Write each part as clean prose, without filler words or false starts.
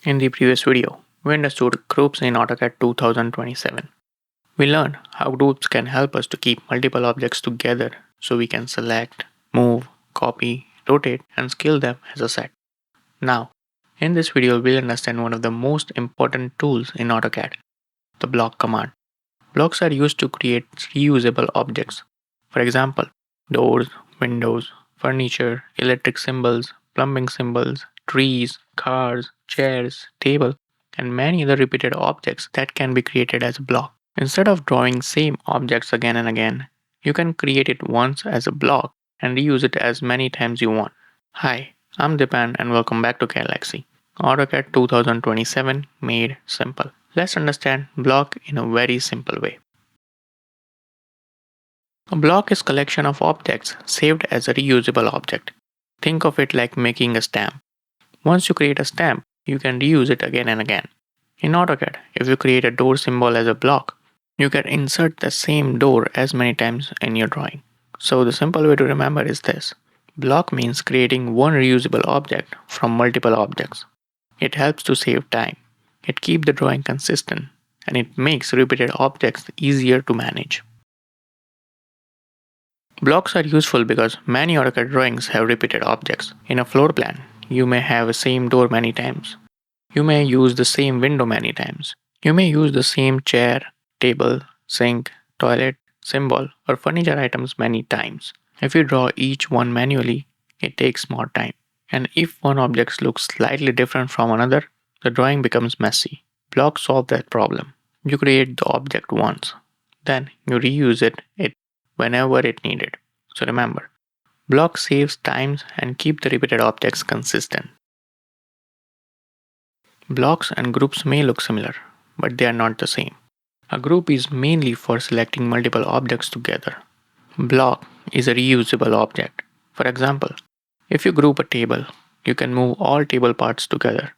In the previous video, we understood groups in AutoCAD 2027. We learned how groups can help us to keep multiple objects together so we can select, move, copy, rotate, and scale them as a set. Now, in this video, we'll understand one of the most important tools in AutoCAD, the block command. Blocks are used to create reusable objects. For example, doors, windows, furniture, electric symbols, plumbing symbols, trees, cars, chairs, table, and many other repeated objects that can be created as a block. Instead of drawing same objects again and again, you can create it once as a block and reuse it as many times you want. Hi, I'm Dipan and welcome back to Cadelyx. AutoCAD 2027 made simple. Let's understand block in a very simple way. A block is a collection of objects saved as a reusable object. Think of it like making a stamp. Once you create a stamp, you can reuse it again and again. In AutoCAD, if you create a door symbol as a block, you can insert the same door as many times in your drawing. So the simple way to remember is this. Block means creating one reusable object from multiple objects. It helps to save time. It keeps the drawing consistent, and it makes repeated objects easier to manage. Blocks are useful because many AutoCAD drawings have repeated objects. In a floor plan, you may have the same door many times. You may use the same window many times. You may use the same chair, table, sink, toilet, symbol, or furniture items many times. If you draw each one manually, it takes more time. And if one object looks slightly different from another, the drawing becomes messy. Blocks solve that problem. You create the object once, then you reuse it whenever it needed. So remember, block saves time and keep the repeated objects consistent. Blocks and groups may look similar, but they are not the same. A group is mainly for selecting multiple objects together. Block is a reusable object. For example, if you group a table, you can move all table parts together.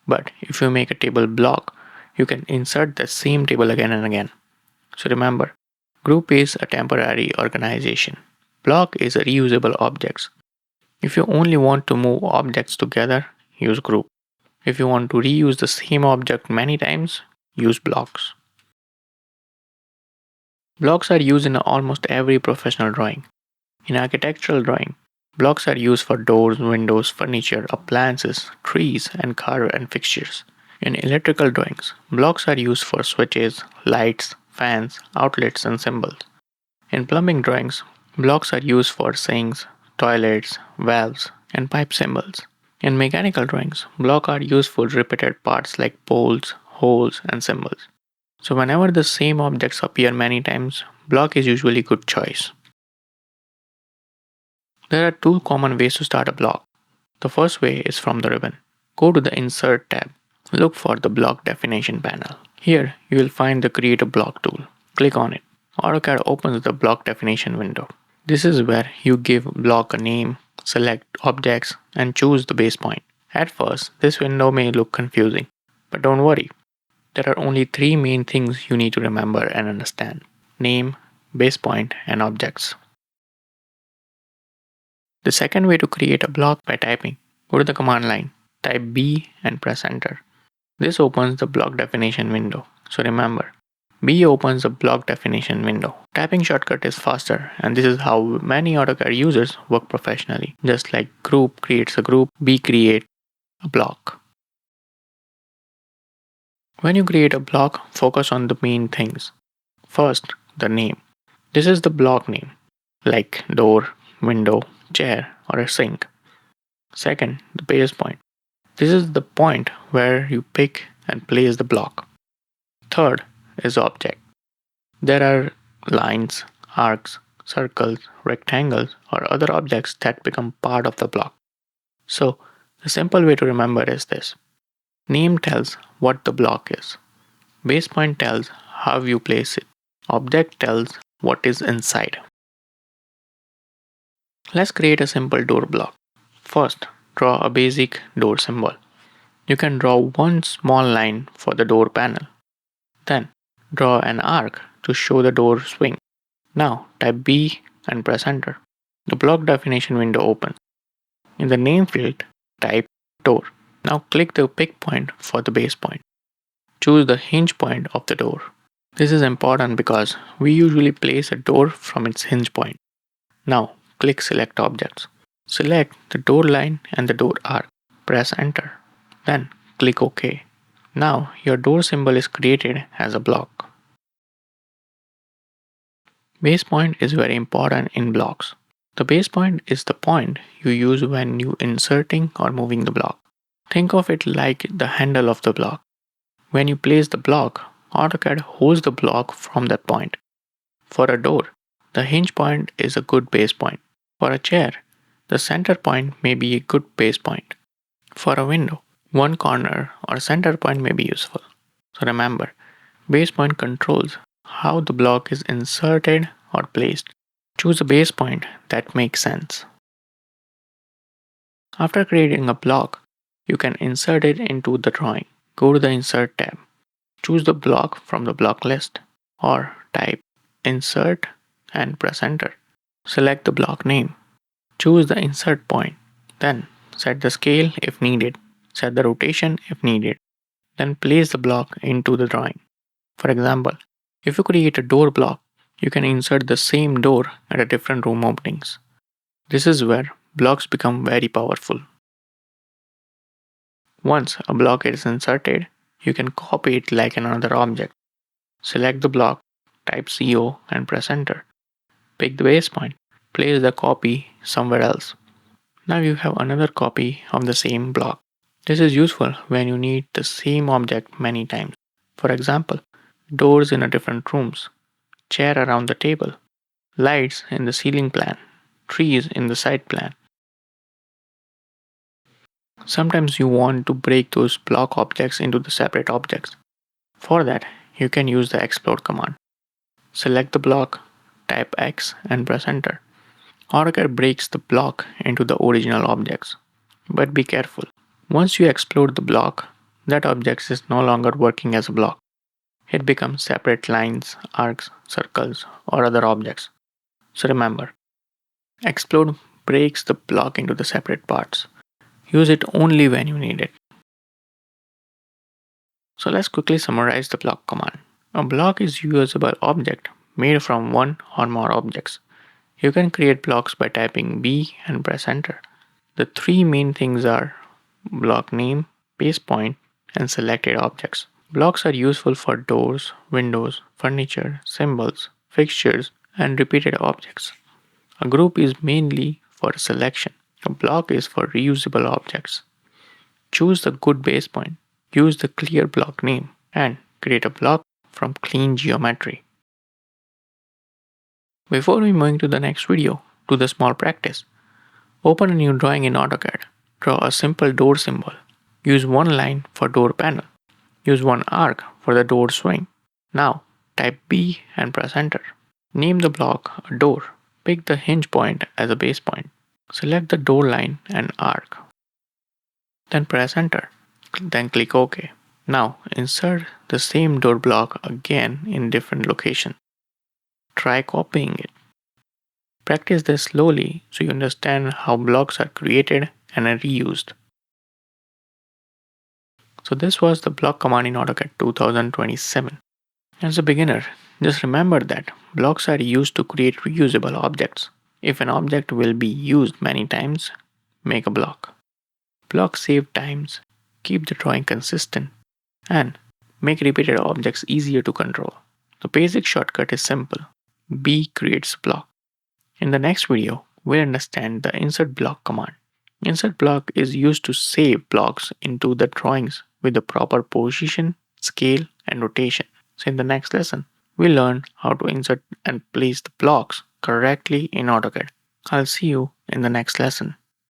But if you make a table block, you can insert the same table again and again. So remember, group is a temporary organization. Block is a reusable object. If you only want to move objects together, use group. If you want to reuse the same object many times, use blocks. Blocks are used in almost every professional drawing. In architectural drawing, blocks are used for doors, windows, furniture, appliances, trees, and car and fixtures. In electrical drawings, blocks are used for switches, lights, fans, outlets, and symbols. In plumbing drawings, blocks are used for sinks, toilets, valves, and pipe symbols. In mechanical drawings, blocks are used for repeated parts like bolts, holes, and symbols. So whenever the same objects appear many times, block is usually a good choice. There are two common ways to start a block. The first way is from the ribbon. Go to the Insert tab. Look for the Block Definition panel. Here, you will find the Create a Block tool. Click on it. AutoCAD opens the Block Definition window. This is where you give block a name, select objects, and choose the base point. At first, this window may look confusing, but don't worry. There are only three main things you need to remember and understand: name, base point, and objects. The second way to create a block by typing. Go to the command line, type B and press enter. This opens the block definition window. So remember, B opens the block definition window. Typing shortcut is faster, and this is how many AutoCAD users work professionally. Just like group creates a group, B creates a block. When you create a block, focus on the main things. First, the name. This is the block name, like door, window, chair, or a sink. Second, the base point. This is the point where you pick and place the block. Third is object. There are lines, arcs, circles, rectangles, or other objects that become part of the block. So, the simple way to remember is this. Name tells what the block is. Base point tells how you place it. Object tells what is inside. Let's create a simple door block. First, draw a basic door symbol. You can draw one small line for the door panel. Then, draw an arc to show the door swing. Now, type B and press enter. The block definition window opens. In the name field, type door. Now click the pick point for the base point. Choose the hinge point of the door. This is important because we usually place a door from its hinge point. Now click Select Objects. Select the door line and the door arc. Press Enter. Then click OK. Now your door symbol is created as a block. Base point is very important in blocks. The base point is the point you use when you inserting or moving the block. Think of it like the handle of the block. When you place the block, AutoCAD holds the block from that point. For a door, the hinge point is a good base point. For a chair, the center point may be a good base point. For a window, one corner or center point may be useful. So remember, base point controls how the block is inserted or placed. Choose a base point that makes sense. After creating a block, you can insert it into the drawing. Go to the Insert tab. Choose the block from the block list or type Insert and press Enter. Select the block name. Choose the insert point. Then set the scale if needed. Set the rotation if needed. Then place the block into the drawing. For example, if you create a door block, you can insert the same door at a different room openings. This is where blocks become very powerful. Once a block is inserted, you can copy it like another object. Select the block, type CO and press Enter. Pick the base point. Place the copy somewhere else. Now you have another copy of the same block. This is useful when you need the same object many times. For example, doors in a different rooms, chair around the table, lights in the ceiling plan, trees in the side plan. Sometimes you want to break those block objects into the separate objects. For that, you can use the explode command. Select the block, type X and press Enter. AutoCAD breaks the block into the original objects. But be careful. Once you explode the block, that object is no longer working as a block. It becomes separate lines, arcs, circles, or other objects. So remember, explode breaks the block into the separate parts. Use it only when you need it. So let's quickly summarize the block command. A block is a reusable object made from one or more objects. You can create blocks by typing B and press Enter. The three main things are block name, base point, and selected objects. Blocks are useful for doors, windows, furniture, symbols, fixtures, and repeated objects. A group is mainly for selection. A block is for reusable objects. Choose the good base point, use the clear block name, and create a block from clean geometry. Before we move to the next video, do the small practice. Open a new drawing in AutoCAD. Draw a simple door symbol. Use one line for door panel. Use one arc for the door swing. Now type B and press Enter. Name the block a door. Pick the hinge point as a base point. Select the door line and arc. Then press Enter. Then click OK. Now insert the same door block again in different location. Try copying it. Practice this slowly so you understand how blocks are created and are reused. So this was the block command in AutoCAD 2027. As a beginner, just remember that blocks are used to create reusable objects. If an object will be used many times, make a block. Blocks save times, keep the drawing consistent, and make repeated objects easier to control. The basic shortcut is simple. B creates a block. In the next video, we'll understand the insert block command. Insert block is used to save blocks into the drawings with the proper position, scale, and rotation. So in the next lesson, we'll learn how to insert and place the blocks correctly in AutoCAD. I'll see you in the next lesson.